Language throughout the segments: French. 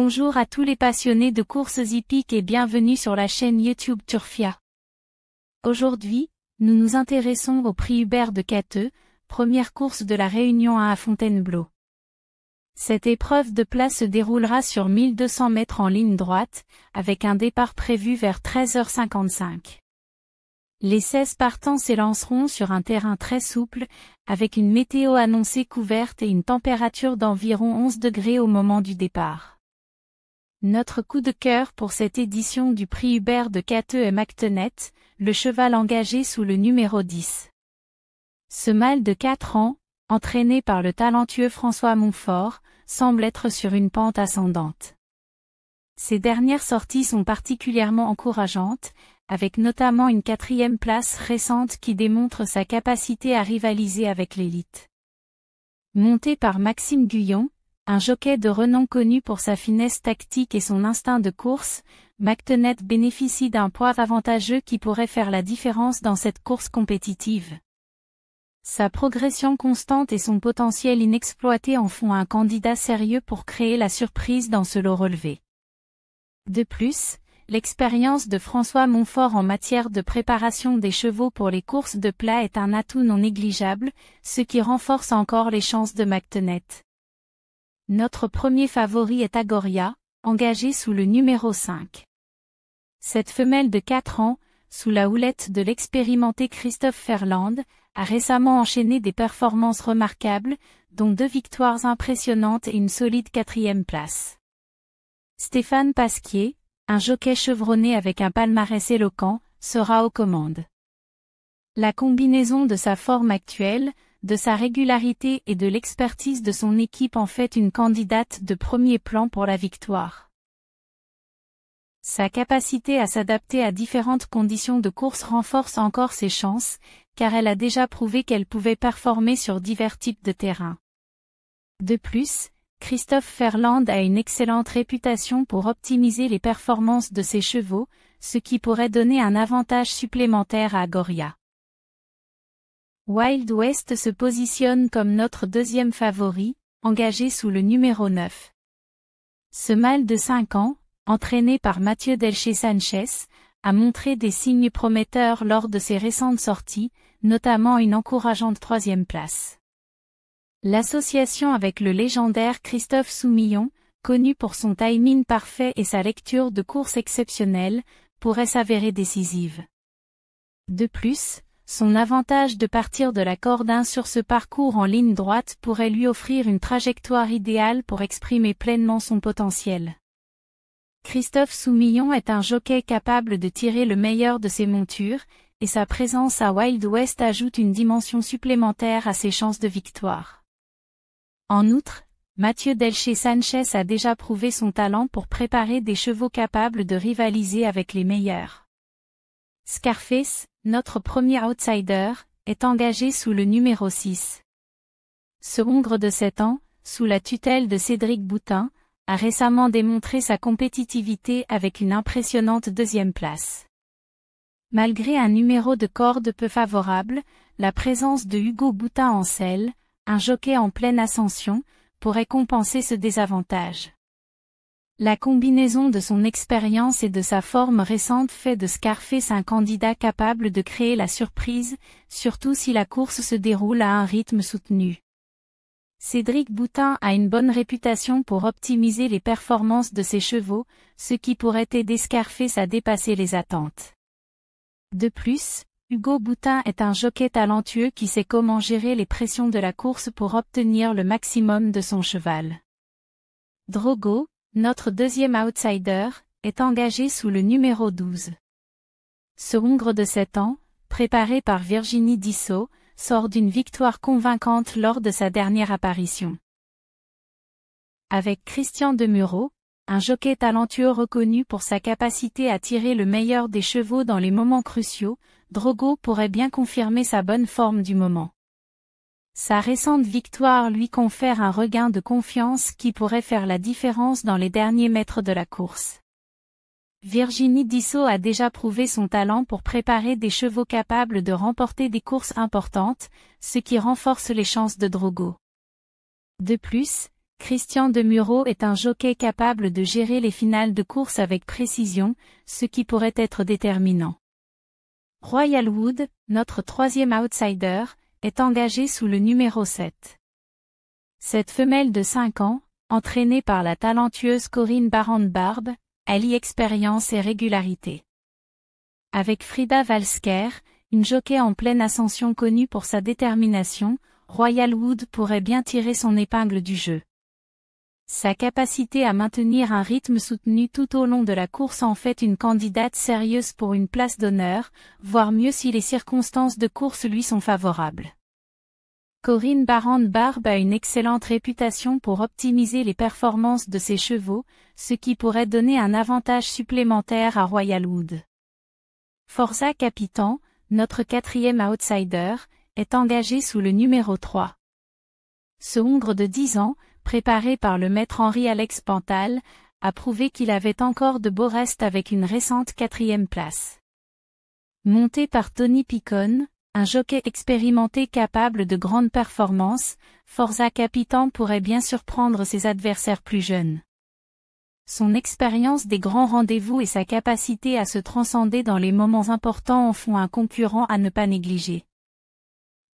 Bonjour à tous les passionnés de courses hippiques et bienvenue sur la chaîne YouTube Turfia. Aujourd'hui, nous nous intéressons au prix Hubert de Catteux, première course de la Réunion 1 à Fontainebleau. Cette épreuve de plat se déroulera sur 1200 mètres en ligne droite, avec un départ prévu vers 13h55. Les 16 partants s'élanceront sur un terrain très souple, avec une météo annoncée couverte et une température d'environ 11 degrés au moment du départ. Notre coup de cœur pour cette édition du prix Hubert de Catteux est Mactenet, le cheval engagé sous le numéro 10. Ce mâle de 4 ans, entraîné par le talentueux François Montfort, semble être sur une pente ascendante. Ses dernières sorties sont particulièrement encourageantes, avec notamment une 4e place récente qui démontre sa capacité à rivaliser avec l'élite. Monté par Maxime Guyon, un jockey de renom connu pour sa finesse tactique et son instinct de course, Mactenet bénéficie d'un poids avantageux qui pourrait faire la différence dans cette course compétitive. Sa progression constante et son potentiel inexploité en font un candidat sérieux pour créer la surprise dans ce lot relevé. De plus, l'expérience de François Montfort en matière de préparation des chevaux pour les courses de plat est un atout non négligeable, ce qui renforce encore les chances de Mactenet. Notre premier favori est Agoria, engagé sous le numéro 5. Cette femelle de 4 ans, sous la houlette de l'expérimenté Christophe Ferland, a récemment enchaîné des performances remarquables, dont 2 victoires impressionnantes et une solide 4e place. Stéphane Pasquier, un jockey chevronné avec un palmarès éloquent, sera aux commandes. La combinaison de sa forme actuelle, de sa régularité et de l'expertise de son équipe en fait une candidate de premier plan pour la victoire. Sa capacité à s'adapter à différentes conditions de course renforce encore ses chances, car elle a déjà prouvé qu'elle pouvait performer sur divers types de terrains. De plus, Christophe Ferland a une excellente réputation pour optimiser les performances de ses chevaux, ce qui pourrait donner un avantage supplémentaire à Agoria. Wild West se positionne comme notre 2e favori, engagé sous le numéro 9. Ce mâle de 5 ans, entraîné par Mathieu Delché Sanchez, a montré des signes prometteurs lors de ses récentes sorties, notamment une encourageante 3e place. L'association avec le légendaire Christophe Soumillon, connu pour son timing parfait et sa lecture de course exceptionnelle, pourrait s'avérer décisive. De plus, son avantage de partir de la corde 1 sur ce parcours en ligne droite pourrait lui offrir une trajectoire idéale pour exprimer pleinement son potentiel. Christophe Soumillon est un jockey capable de tirer le meilleur de ses montures, et sa présence à Wild West ajoute une dimension supplémentaire à ses chances de victoire. En outre, Mathieu Delché Sanchez a déjà prouvé son talent pour préparer des chevaux capables de rivaliser avec les meilleurs. Scarface, notre premier outsider, est engagé sous le numéro 6. Ce hongre de 7 ans, sous la tutelle de Cédric Boutin, a récemment démontré sa compétitivité avec une impressionnante 2e place. Malgré un numéro de corde peu favorable, la présence de Hugo Boutin en selle, un jockey en pleine ascension, pourrait compenser ce désavantage. La combinaison de son expérience et de sa forme récente fait de Scarface un candidat capable de créer la surprise, surtout si la course se déroule à un rythme soutenu. Cédric Boutin a une bonne réputation pour optimiser les performances de ses chevaux, ce qui pourrait aider Scarface à dépasser les attentes. De plus, Hugo Boutin est un jockey talentueux qui sait comment gérer les pressions de la course pour obtenir le maximum de son cheval. Drogo, notre 2e outsider, est engagé sous le numéro 12. Ce hongre de 7 ans, préparé par Virginie Dissot, sort d'une victoire convaincante lors de sa dernière apparition. Avec Christian Demureau, un jockey talentueux reconnu pour sa capacité à tirer le meilleur des chevaux dans les moments cruciaux, Drogo pourrait bien confirmer sa bonne forme du moment. Sa récente victoire lui confère un regain de confiance qui pourrait faire la différence dans les derniers mètres de la course. Virginie Dissot a déjà prouvé son talent pour préparer des chevaux capables de remporter des courses importantes, ce qui renforce les chances de Drogo. De plus, Christian Demuro est un jockey capable de gérer les finales de course avec précision, ce qui pourrait être déterminant. Royal Wood, notre troisième outsider, est engagée sous le numéro 7. Cette femelle de 5 ans, entraînée par la talentueuse Corinne Barand-Barbe, allie expérience et régularité. Avec Frida Valsker, une jockey en pleine ascension connue pour sa détermination, Royal Wood pourrait bien tirer son épingle du jeu. Sa capacité à maintenir un rythme soutenu tout au long de la course en fait une candidate sérieuse pour une place d'honneur, voire mieux si les circonstances de course lui sont favorables. Corinne Barand-Barbe a une excellente réputation pour optimiser les performances de ses chevaux, ce qui pourrait donner un avantage supplémentaire à Royal Wood. Forza Capitan, notre quatrième outsider, est engagé sous le numéro 3. Ce hongre de 10 ans, préparé par le maître Henri-Alex Pantal, a prouvé qu'il avait encore de beaux restes avec une récente 4e place. Monté par Tony Picon, un jockey expérimenté capable de grandes performances, Forza Capitan pourrait bien surprendre ses adversaires plus jeunes. Son expérience des grands rendez-vous et sa capacité à se transcender dans les moments importants en font un concurrent à ne pas négliger.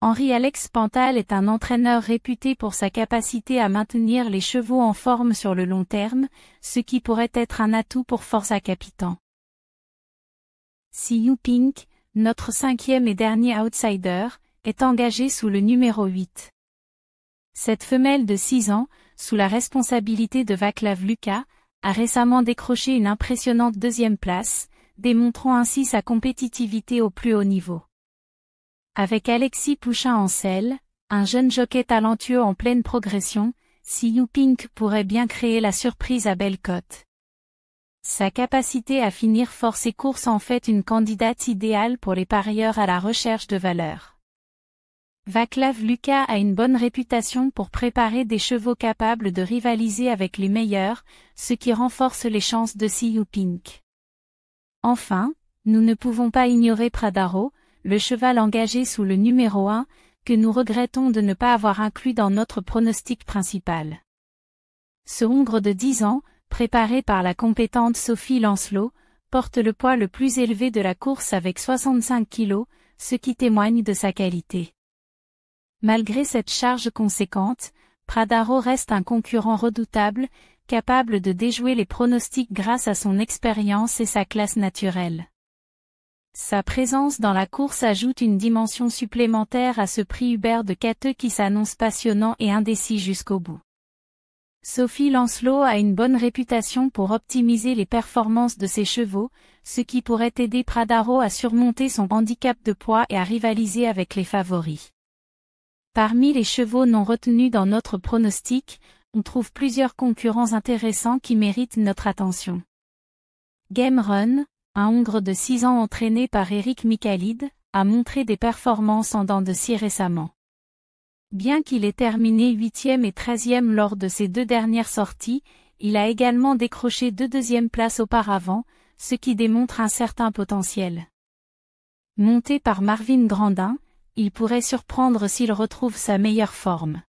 Henri-Alex Pantal est un entraîneur réputé pour sa capacité à maintenir les chevaux en forme sur le long terme, ce qui pourrait être un atout pour Forza Capitan. See You Pink, notre 5e et dernier outsider, est engagé sous le numéro 8. Cette femelle de 6 ans, sous la responsabilité de Vaclav Luka, a récemment décroché une impressionnante 2e place, démontrant ainsi sa compétitivité au plus haut niveau. Avec Alexis Pouchin en selle, un jeune jockey talentueux en pleine progression, See You Pink pourrait bien créer la surprise à belle cote. Sa capacité à finir fort ses courses en fait une candidate idéale pour les parieurs à la recherche de valeur. Vaclav Luka a une bonne réputation pour préparer des chevaux capables de rivaliser avec les meilleurs, ce qui renforce les chances de See You Pink. Enfin, nous ne pouvons pas ignorer Pradaro, le cheval engagé sous le numéro 1, que nous regrettons de ne pas avoir inclus dans notre pronostic principal. Ce hongre de 10 ans, préparé par la compétente Sophie Lancelot, porte le poids le plus élevé de la course avec 65 kg, ce qui témoigne de sa qualité. Malgré cette charge conséquente, Pradaro reste un concurrent redoutable, capable de déjouer les pronostics grâce à son expérience et sa classe naturelle. Sa présence dans la course ajoute une dimension supplémentaire à ce prix Hubert de Cateux qui s'annonce passionnant et indécis jusqu'au bout. Sophie Lancelot a une bonne réputation pour optimiser les performances de ses chevaux, ce qui pourrait aider Pradaro à surmonter son handicap de poids et à rivaliser avec les favoris. Parmi les chevaux non retenus dans notre pronostic, on trouve plusieurs concurrents intéressants qui méritent notre attention. Game Run, un hongre de 6 ans entraîné par Eric Michalid, a montré des performances en dents de scie récemment. Bien qu'il ait terminé 8e et 13e lors de ses 2 dernières sorties, il a également décroché 2 deuxièmes places auparavant, ce qui démontre un certain potentiel. Monté par Marvin Grandin, il pourrait surprendre s'il retrouve sa meilleure forme.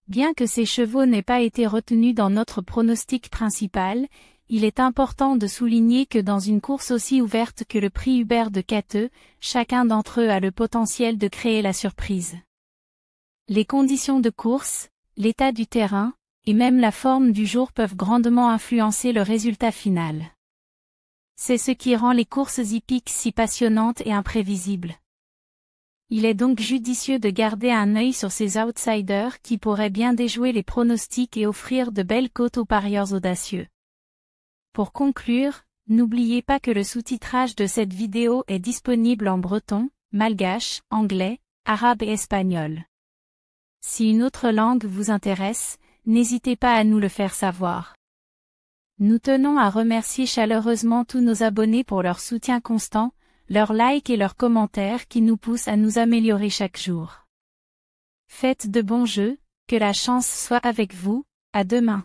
Bien que ces chevaux n'aient pas été retenus dans notre pronostic principal, il est important de souligner que dans une course aussi ouverte que le prix Hubert de Cateux, chacun d'entre eux a le potentiel de créer la surprise. Les conditions de course, l'état du terrain, et même la forme du jour peuvent grandement influencer le résultat final. C'est ce qui rend les courses hippiques si passionnantes et imprévisibles. Il est donc judicieux de garder un œil sur ces outsiders qui pourraient bien déjouer les pronostics et offrir de belles cotes aux parieurs audacieux. Pour conclure, n'oubliez pas que le sous-titrage de cette vidéo est disponible en breton, malgache, anglais, arabe et espagnol. Si une autre langue vous intéresse, n'hésitez pas à nous le faire savoir. Nous tenons à remercier chaleureusement tous nos abonnés pour leur soutien constant, leurs likes et leurs commentaires qui nous poussent à nous améliorer chaque jour. Faites de bons jeux, que la chance soit avec vous, à demain.